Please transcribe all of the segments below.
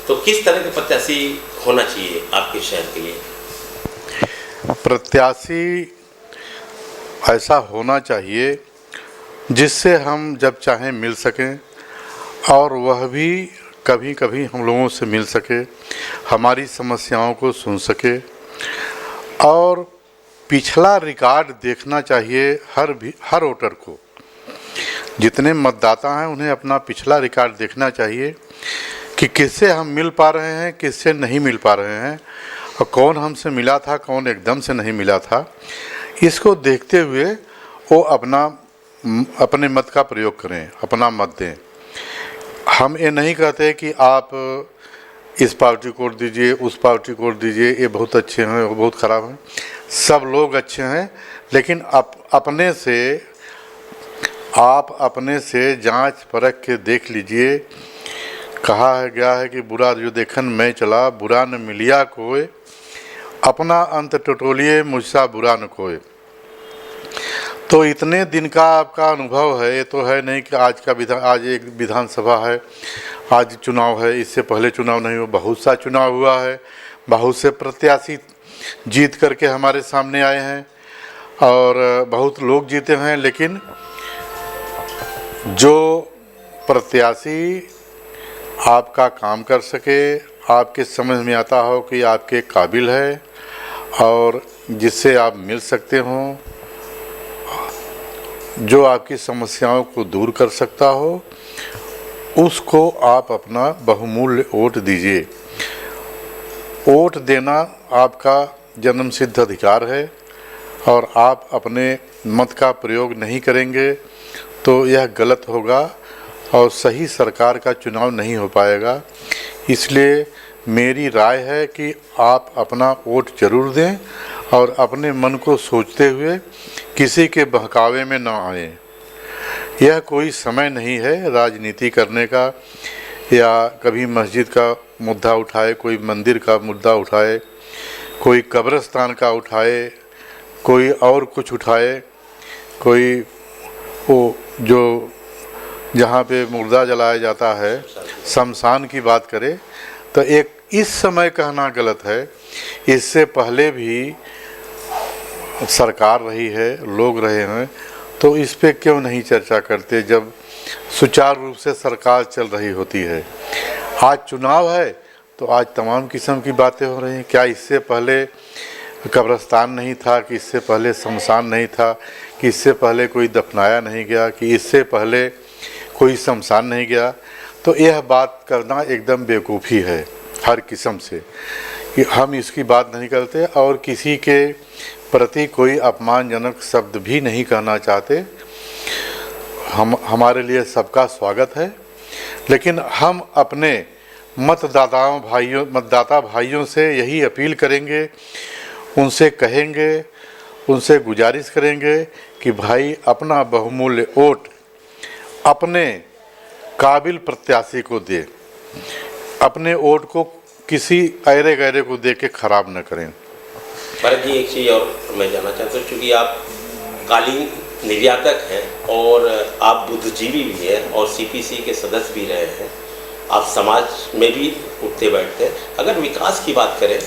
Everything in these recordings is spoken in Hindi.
तो किस तरह के प्रत्याशी होना चाहिए आपके शहर के लिए? प्रत्याशी ऐसा होना चाहिए जिससे हम जब चाहें मिल सकें और वह भी कभी कभी हम लोगों से मिल सके, हमारी समस्याओं को सुन सके। और पिछला रिकॉर्ड देखना चाहिए हर वोटर को, जितने मतदाता हैं उन्हें अपना पिछला रिकॉर्ड देखना चाहिए कि किससे हम मिल पा रहे हैं, किससे नहीं मिल पा रहे हैं, और कौन हमसे मिला था, कौन एकदम से नहीं मिला था। इसको देखते हुए वो अपने मत का प्रयोग करें, अपना मत दें। हम ये नहीं कहते कि आप इस पार्टी को दीजिए, उस पार्टी को दीजिए, ये बहुत अच्छे हैं, वो बहुत ख़राब हैं। सब लोग अच्छे हैं, लेकिन आप अपने से जांच परख के देख लीजिए। कहा गया है कि बुरा जो देखन मैं चला, बुरा न मिलिया कोई, अपना अंत टटोलिए मुझसा बुरा न कोई। तो इतने दिन का आपका अनुभव है, ये तो है नहीं कि आज एक विधानसभा है, आज चुनाव है, इससे पहले चुनाव नहीं हुआ, बहुत सा चुनाव हुआ है, बहुत से प्रत्याशी जीत करके हमारे सामने आए हैं और बहुत लोग जीते हैं। लेकिन जो प्रत्याशी आपका काम कर सके, आपके समझ में आता हो कि आपके काबिल है और जिससे आप मिल सकते हों, जो आपकी समस्याओं को दूर कर सकता हो, उसको आप अपना बहुमूल्य वोट दीजिए। वोट देना आपका जन्मसिद्ध अधिकार है और आप अपने मत का प्रयोग नहीं करेंगे तो यह गलत होगा और सही सरकार का चुनाव नहीं हो पाएगा। इसलिए मेरी राय है कि आप अपना वोट जरूर दें और अपने मन को सोचते हुए किसी के बहकावे में न आए। यह कोई समय नहीं है राजनीति करने का, या कभी मस्जिद का मुद्दा उठाए, कोई मंदिर का मुद्दा उठाए, कोई कब्रिस्तान का उठाए, कोई और कुछ उठाए, कोई वो जो जहाँ पे मुर्दा जलाया जाता है शमशान की बात करे। तो एक इस समय कहना गलत है। इससे पहले भी सरकार रही है, लोग रहे हैं, तो इस पे क्यों नहीं चर्चा करते जब सुचारू रूप से सरकार चल रही होती है। आज चुनाव है तो आज तमाम किस्म की बातें हो रही हैं। क्या इससे पहले कब्रिस्तान नहीं था, कि इससे पहले शमशान नहीं था, कि इससे पहले कोई दफनाया नहीं गया, कि इससे पहले कोई शमशान नहीं गया? तो यह बात करना एकदम बेवकूफ़ी है हर किस्म से, कि हम इसकी बात नहीं करते और किसी के प्रति कोई अपमानजनक शब्द भी नहीं कहना चाहते। हमारे लिए सबका स्वागत है, लेकिन हम अपने मतदाता भाइयों से यही अपील करेंगे, उनसे कहेंगे, उनसे गुजारिश करेंगे कि भाई अपना बहुमूल्य वोट अपने काबिल प्रत्याशी को दे, अपने वोट को किसी ऐरे गैरे को दे के खराब न करें। भरत जी, एक चीज़ और मैं जानना चाहता हूँ, क्योंकि आप कालीन निर्यातक हैं और आप बुद्धिजीवी भी हैं और सीपीसी के सदस्य भी रहे हैं, आप समाज में भी उठते बैठते हैं। अगर विकास की बात करें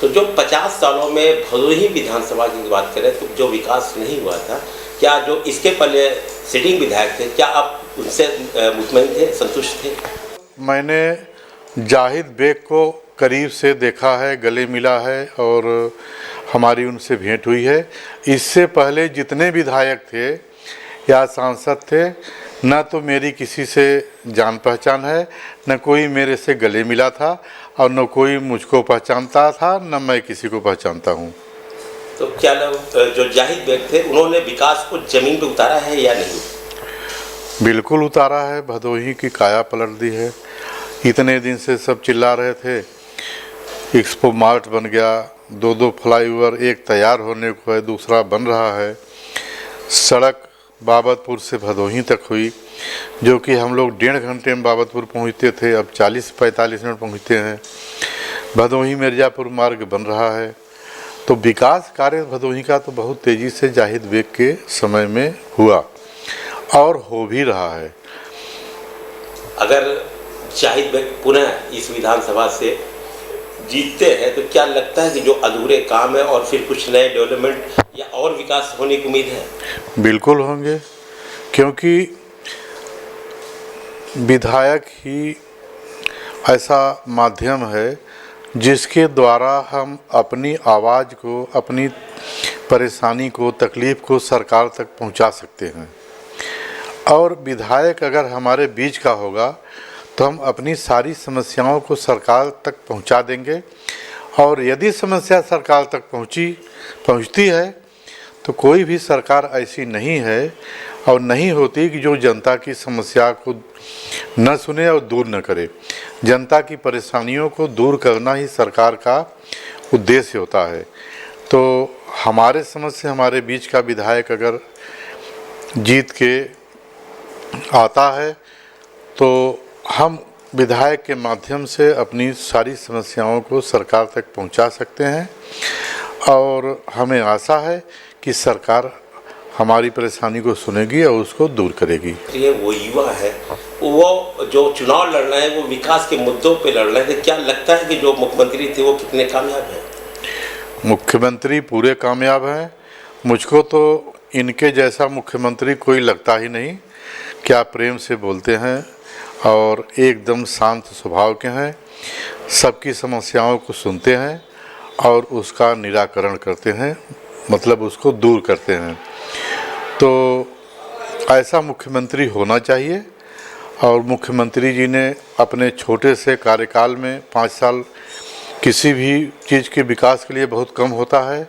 तो जो 50 सालों में भदोही विधानसभा की बात करें तो जो विकास नहीं हुआ था, क्या जो इसके पहले सिटिंग विधायक थे, क्या आप उनसे मुतमईन थे, संतुष्ट थे? मैंने जाहिद बेग को करीब से देखा है, गले मिला है और हमारी उनसे भेंट हुई है। इससे पहले जितने विधायक थे या सांसद थे, न तो मेरी किसी से जान पहचान है, न कोई मेरे से गले मिला था और न कोई मुझको पहचानता था, न मैं किसी को पहचानता हूँ। तो क्या जो जाहिद बेग थे उन्होंने विकास को जमीन पर उतारा है या नहीं? बिल्कुल उतारा है, भदोही की काया पलट दी है। इतने दिन से सब चिल्ला रहे थे एक्सपो मार्ट बन गया, 2 फ्लाईओवर, एक तैयार होने को है, दूसरा बन रहा है। सड़क बाबतपुर से भदोही तक हुई, जो कि हम लोग 1.5 घंटे में बाबतपुर पहुंचते थे, अब 40-45 मिनट पहुंचते हैं। भदोही मिर्ज़ापुर मार्ग बन रहा है। तो विकास कार्य भदोही का तो बहुत तेज़ी से जाहिद बेग के समय में हुआ और हो भी रहा है। अगर शाहिद बेग पुनः इस विधानसभा से जीतते हैं तो क्या लगता है कि जो अधूरे काम है और फिर कुछ नए डेवलपमेंट या और विकास होने की उम्मीद है? बिल्कुल होंगे, क्योंकि विधायक ही ऐसा माध्यम है जिसके द्वारा हम अपनी आवाज़ को, अपनी परेशानी को, तकलीफ़ को सरकार तक पहुंचा सकते हैं। और विधायक अगर हमारे बीच का होगा तो हम अपनी सारी समस्याओं को सरकार तक पहुंचा देंगे। और यदि समस्या सरकार तक पहुंचती है तो कोई भी सरकार ऐसी नहीं है और नहीं होती कि जो जनता की समस्या को न सुने और दूर न करे। जनता की परेशानियों को दूर करना ही सरकार का उद्देश्य होता है। तो हमारे समझ से हमारे बीच का विधायक अगर जीत के आता है तो हम विधायक के माध्यम से अपनी सारी समस्याओं को सरकार तक पहुंचा सकते हैं। और हमें आशा है कि सरकार हमारी परेशानी को सुनेगी और उसको दूर करेगी। ये वो युवा है, वो जो चुनाव लड़ रहे हैं वो विकास के मुद्दों पे लड़ रहे हैं। क्या लगता है कि जो मुख्यमंत्री थे वो कितने कामयाब हैं? मुख्यमंत्री पूरे कामयाब हैं। मुझको तो इनके जैसा मुख्यमंत्री कोई लगता ही नहीं। क्या प्रेम से बोलते हैं और एकदम शांत स्वभाव के हैं, सबकी समस्याओं को सुनते हैं और उसका निराकरण करते हैं, मतलब उसको दूर करते हैं। तो ऐसा मुख्यमंत्री होना चाहिए। और मुख्यमंत्री जी ने अपने छोटे से कार्यकाल में 5 साल किसी भी चीज़ के विकास के लिए बहुत कम होता है।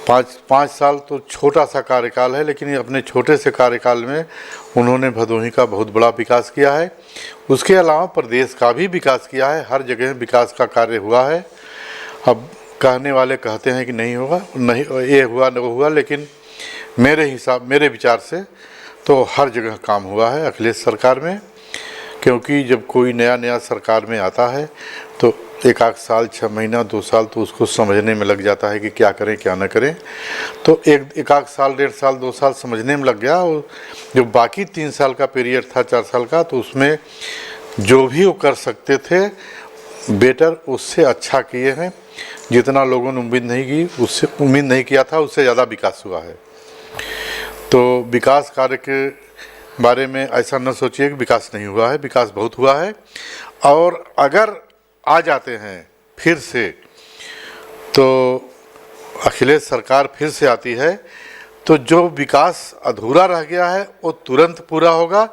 5 साल तो छोटा सा कार्यकाल है, लेकिन अपने छोटे से कार्यकाल में उन्होंने भदोही का बहुत बड़ा विकास किया है। उसके अलावा प्रदेश का भी विकास किया है, हर जगह विकास का कार्य हुआ है। अब कहने वाले कहते हैं कि नहीं होगा, नहीं ये हुआ न वो हुआ, लेकिन मेरे विचार से तो हर जगह काम हुआ है अखिलेश सरकार में। क्योंकि जब कोई नया सरकार में आता है तो 1 साल, 6 महीना, 2 साल तो उसको समझने में लग जाता है कि क्या करें क्या न करें। तो 1 साल, 1.5 साल, 2 साल समझने में लग गया। और जो बाकी 3 साल का पीरियड था, 4 साल का, तो उसमें जो भी वो कर सकते थे बेटर उससे अच्छा किए हैं। जितना लोगों ने उम्मीद नहीं किया था उससे ज़्यादा विकास हुआ है। तो विकास कार्य के बारे में ऐसा न सोचिए कि विकास नहीं हुआ है, विकास बहुत हुआ है। और अगर आ जाते हैं फिर से, तो अखिलेश सरकार फिर से आती है तो जो विकास अधूरा रह गया है वो तुरंत पूरा होगा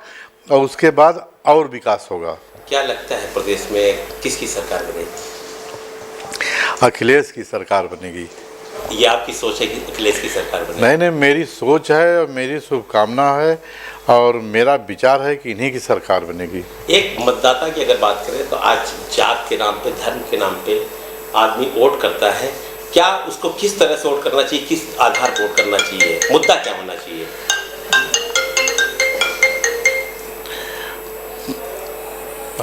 और उसके बाद और विकास होगा। क्या लगता है प्रदेश में किसकी सरकार बनेगी? अखिलेश की सरकार बनेगी। ये आपकी सोच है कि अखिलेश की सरकार बनेगी? नहीं, मेरी सोच है और मेरी शुभकामना है और मेरा विचार है कि इन्हीं की सरकार बनेगी। एक मतदाता की अगर बात करें तो आज जात के नाम पे, धर्म के नाम पे आदमी वोट करता है। क्या उसको किस तरह से वोट करना चाहिए, किस आधार पर वोट करना चाहिए, मुद्दा क्या होना चाहिए?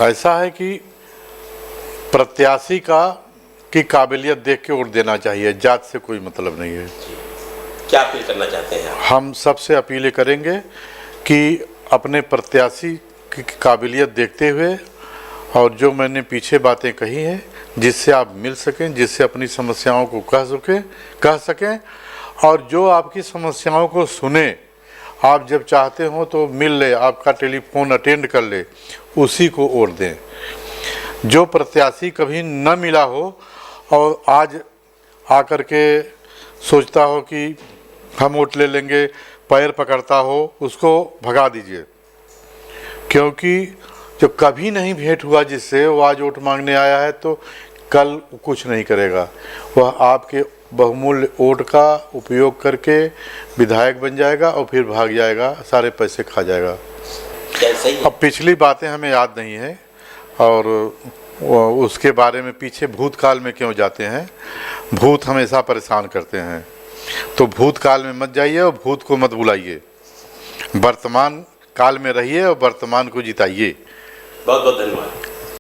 ऐसा है कि प्रत्याशी की काबिलियत देख के वोट देना चाहिए, जात से कोई मतलब नहीं है। क्या अपील करना चाहते हैं आप? हम सबसे अपील करेंगे कि अपने प्रत्याशी की काबिलियत देखते हुए और जो मैंने पीछे बातें कही हैं जिससे आप मिल सकें, जिससे अपनी समस्याओं को कह सकें और जो आपकी समस्याओं को सुने, आप जब चाहते हो तो मिल ले, आपका टेलीफोन अटेंड कर ले, उसी को वोट दें। जो प्रत्याशी कभी न मिला हो और आज आकर के सोचता हो कि हम वोट ले लेंगे, पैर पकड़ता हो, उसको भगा दीजिए। क्योंकि जो कभी नहीं भेंट हुआ जिससे वो आज वोट मांगने आया है तो कल कुछ नहीं करेगा। वह आपके बहुमूल्य वोट का उपयोग करके विधायक बन जाएगा और फिर भाग जाएगा, सारे पैसे खा जाएगा। अब पिछली बातें हमें याद नहीं है और उसके बारे में पीछे भूतकाल में क्यों जाते हैं। भूत हमेशा परेशान करते हैं, तो भूतकाल में मत जाइए और भूत को मत बुलाइए। वर्तमान काल में रहिए और वर्तमान को जिताइए। बहुत बहुत धन्यवाद।